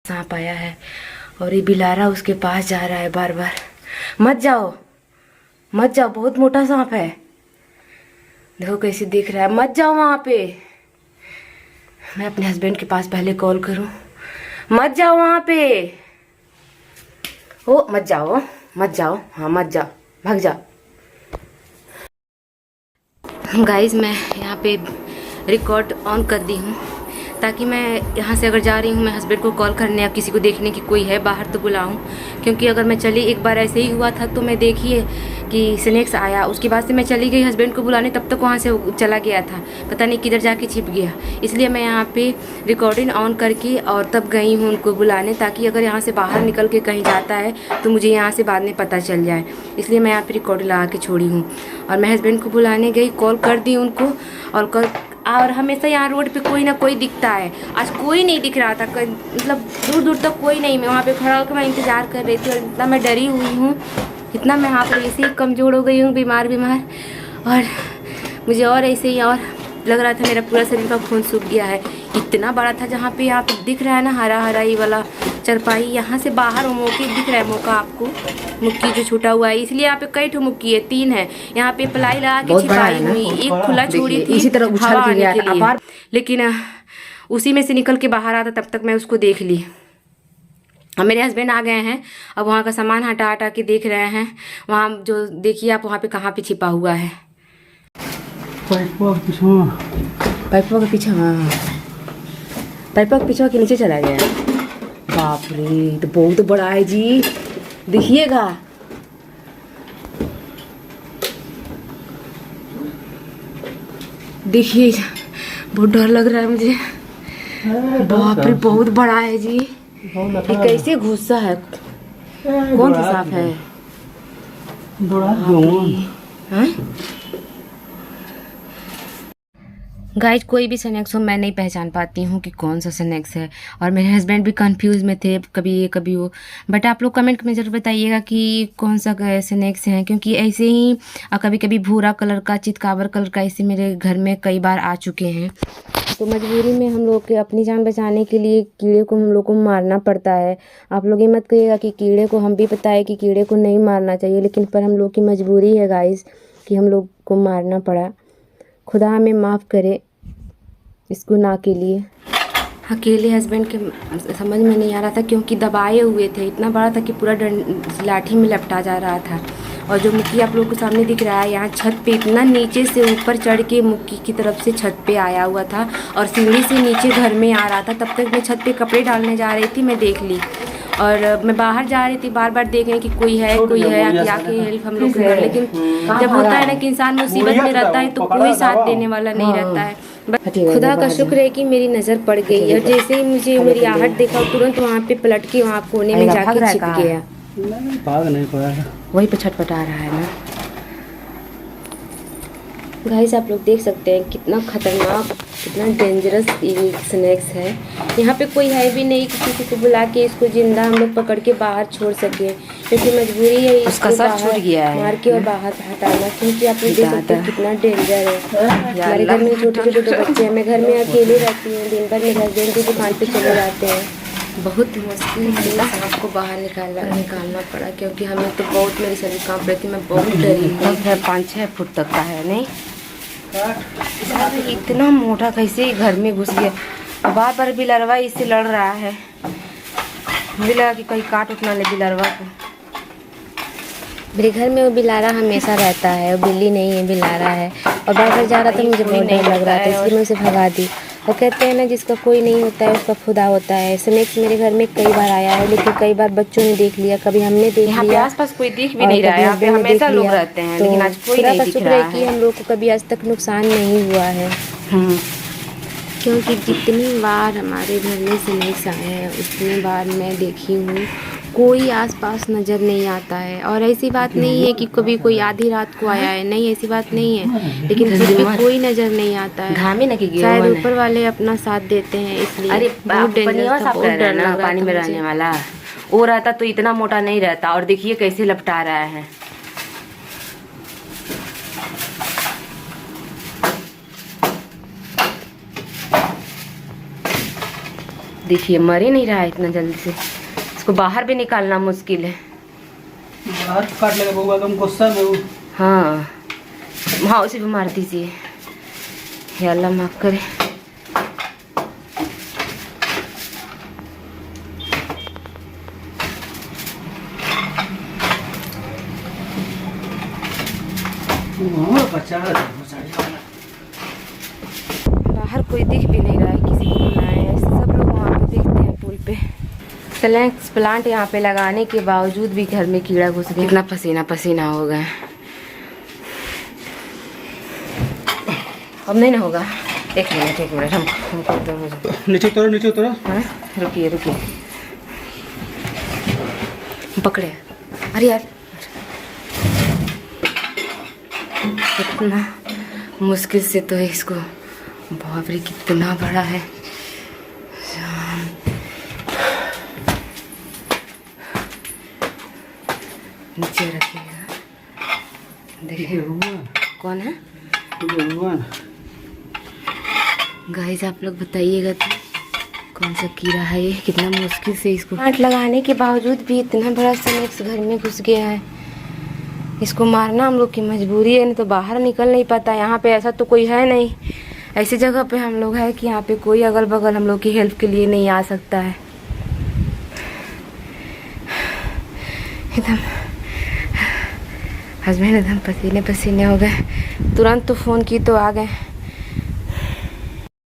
सांप आया है और ये बिलारा उसके पास जा रहा है बार बार। मत जाओ मत जाओ, बहुत मोटा सांप है। देखो कैसे देख रहा है, मत जाओ वहां पे। मैं अपने हस्बैंड के पास पहले कॉल करूं। मत जाओ वहां पे। ओ मत जाओ मत जाओ, हाँ मत जाओ, भाग जाओ। गाइस मैं यहाँ पे रिकॉर्ड ऑन कर दी हूँ ताकि मैं यहाँ से अगर जा रही हूँ मैं हस्बैंड को कॉल करने या किसी को देखने की कोई है बाहर तो बुलाऊँ, क्योंकि अगर मैं चली, एक बार ऐसे ही हुआ था तो मैं देखिए कि स्नेक्स आया, उसके बाद से मैं चली गई हस्बैंड को बुलाने, तब तक वहाँ से चला गया था, पता नहीं किधर जाके छिप गया। इसलिए मैं यहाँ पे रिकॉर्डिंग ऑन करके और तब गई हूँ उनको बुलाने, ताकि अगर यहाँ से बाहर निकल के कहीं जाता है तो मुझे यहाँ से बाद में पता चल जाए। इसलिए मैं यहाँ पे रिकॉर्डिंग लगा के छोड़ी हूँ और मैं हस्बैंड को बुलाने गई, कॉल कर दी उनको। और हमेशा यहाँ रोड पे कोई ना कोई दिखता है, आज कोई नहीं दिख रहा था, मतलब दूर दूर तक कोई नहीं। मैं वहाँ पे खड़ा होकर मैं इंतज़ार कर रही थी और इतना मैं डरी हुई हूँ, इतना मैं यहाँ पर ऐसे ही कमज़ोर हो गई हूँ, बीमार और मुझे और ऐसे ही और लग रहा था मेरा पूरा शरीर का खून सूख गया है। इतना बड़ा था, जहाँ पे यहाँ पे दिख रहा है ना हरा हरा ये वाला चरपाई, यहाँ से बाहर मोके दिख रहा है, मौका आपको मुक्की जो छूटा हुआ है, इसलिए यहाँ पे कई ठो मुक्की है, 3 है। यहाँ पे प्लाई लगा के छिपाई हुई, एक खुला छोड़ी थी इसी तरह उछल के गया था, लेकिन उसी में से निकल के बाहर आता, तब तक मैं उसको देख ली। अब मेरे हस्बैंड आ गए हैं, अब वहाँ का सामान हटा हटा के देख रहे हैं। वहाँ जो देखिए आप वहाँ पे कहाँ पे छिपा हुआ है, पाइपों के पीछे। हाँ पाइपों के पीछे के नीचे चला गया। बाप रे, तो बहुत बड़ा है जी, देखिएगा। देखिए बहुत डर लग रहा है मुझे। बाप रे बहुत बड़ा है जी, ये कैसे घुसा है? कौन सा सांप है? गाइज कोई भी स्नैक्स हो मैं नहीं पहचान पाती हूँ कि कौन सा स्नैक्स है, और मेरे हस्बैंड भी कंफ्यूज में थे, कभी ये कभी वो। बट आप लोग कमेंट में ज़रूर बताइएगा कि कौन सा स्नैक्स हैं, क्योंकि ऐसे ही कभी कभी भूरा कलर का, चितकावर कलर का ऐसे मेरे घर में कई बार आ चुके हैं। तो मजबूरी में हम लोग के अपनी जान बचाने के लिए कीड़े को हम लोग को मारना पड़ता है। आप लोग ये मत कहिएगा कि कीड़े को, हम भी पता है कि कीड़े को नहीं मारना चाहिए, लेकिन पर हम लोग की मजबूरी है गाइस कि हम लोग को मारना पड़ा। खुदा हमें माफ़ करे इस गुनाह के लिए। अकेले हस्बैंड के समझ में नहीं आ रहा था, क्योंकि दबाए हुए थे, इतना बड़ा था कि पूरा लाठी में लपटा जा रहा था। और जो मुक्की आप लोग को सामने दिख रहा है, यहाँ छत पे इतना नीचे से ऊपर चढ़ के मुक्की की तरफ से छत पे आया हुआ था और सीढ़ी से नीचे घर में आ रहा था। तब तक मैं छत पे कपड़े डालने जा रही थी, मैं देख ली, और मैं बाहर जा रही थी, बार बार देख रही कि कोई है आके हेल्प हम लोग कर। लेकिन जब होता है ना कि इंसान मुसीबत में रहता है तो कोई साथ देने वाला नहीं रहता है। खुदा का शुक्र है कि मेरी नज़र पड़ गई, और जैसे ही मुझे मेरी आहट देखा तुरंत वहाँ पे पलट के वहाँ कोने में जाके छिप गया। भाग नहीं पाया, वहीं पे छटपटा रहा है ना। गाइस आप लोग देख सकते हैं कितना खतरनाक, कितना डेंजरस ये स्नैक्स है। यहाँ पे कोई है भी नहीं कि किसी को बुला के इसको जिंदा हम लोग पकड़ के बाहर छोड़ सके, क्योंकि मजबूरी है इसको बाहर मार के और बाहर हटाना, क्योंकि आप लोग देख सकते हैं कितना डेंजर है। हमारे घर में छोटे छोटे बच्चे हैं, मैं घर में अकेले रहती हूँ, दिन भर मेरे हस्बैंड की दुकान पे चले जाते हैं। बहुत मुश्किल से सांप को बाहर निकालना पड़ा, क्योंकि हमें तो बहुत, मेरी शरीर कांप रही थी, मैं बहुत डरी हुई। 5-6 फुट तक का है, नहीं इतना मोटा कैसे घर में घुस गया। बार बार बिलरवा इससे लड़ रहा है, मुझे लगा कि कहीं काट उठना ले बिलरवा को। मेरे घर में वो बिलारा हमेशा रहता है, वो बिल्ली नहीं है बिलारा है, और बार बार जा रहा था, मुझे बहुत डर लग रहा था, इसलिए मैं उसे भगा दी। और कहते हैं ना जिसका कोई नहीं होता है उसका खुदा होता है। स्नैक्स मेरे घर में कई बार आया है, लेकिन कई बार बच्चों ने देख लिया, कभी हमने देख लिया, आसपास कोई दिख भी नहीं रहा है, यहाँ हमेशा लोग रहते हैं, लेकिन आज कोई नहीं दिख रहा है कि हम लोग को कभी आज तक नुकसान नहीं हुआ है। क्योंकि जितनी बार हमारे घर में स्नैक्स आए हैं उतनी बार मैं देखी हूँ कोई आसपास नज़र नहीं आता है। और ऐसी बात नहीं है कि कभी कोई आधी रात को आया है, नहीं ऐसी बात नहीं है, लेकिन फिर भी कोई नज़र नहीं आता है। शायद ऊपर वाले अपना साथ देते हैं, इसलिए। अरे बहुत डेंजरस था, बहुत डर लग रहा था पानी में रहने वाला वो रहता तो इतना मोटा नहीं रहता, और देखिए कैसे लपटा रहा है। देखिए मर ही नहीं रहा है इतना जल्दी से। इसको बाहर भी निकालना मुश्किल है। बाहर काट लेगा बउआ, तुम गुस्सा में हो। हाँ हाँ, उसे भी मार दीजिए। हे अल्लाह माफ करे। बचा बाहर कोई दिख भी नहीं रहा है, किसी को बुलाए ऐसे सब लोग वहाँ पे देखते हैं पुल पे। स्लैक्स प्लांट यहाँ पे लगाने के बावजूद भी घर में कीड़ा घुस गया। इतना पसीना पसीना हो गया। अब नहीं ना होगा। एक मिनट हमको नीचे उतरो। हाँ रुकिए पकड़े। अरे यार इतना मुश्किल से तो है इसको। बाप रे कितना बड़ा है। नीचे रखिएगा। देखिए कौन है गाइस, आप लोग बताइएगा तो कौन सा कीड़ा है ये। कितना मुश्किल से इसको प्लांट लगाने के बावजूद भी इतना बड़ा स्नेक्स घर में घुस गया है। इसको मारना हम लोग की मजबूरी है, नहीं तो बाहर निकल नहीं पाता। यहाँ पे ऐसा तो कोई है नहीं, ऐसी जगह पे हम लोग है कि यहाँ पे कोई अगल बगल हम लोग की हेल्प के लिए नहीं आ सकता है। एकदम हस्बैंड एकदम पसीने पसीने हो गए। तुरंत तो फ़ोन की तो आ गए।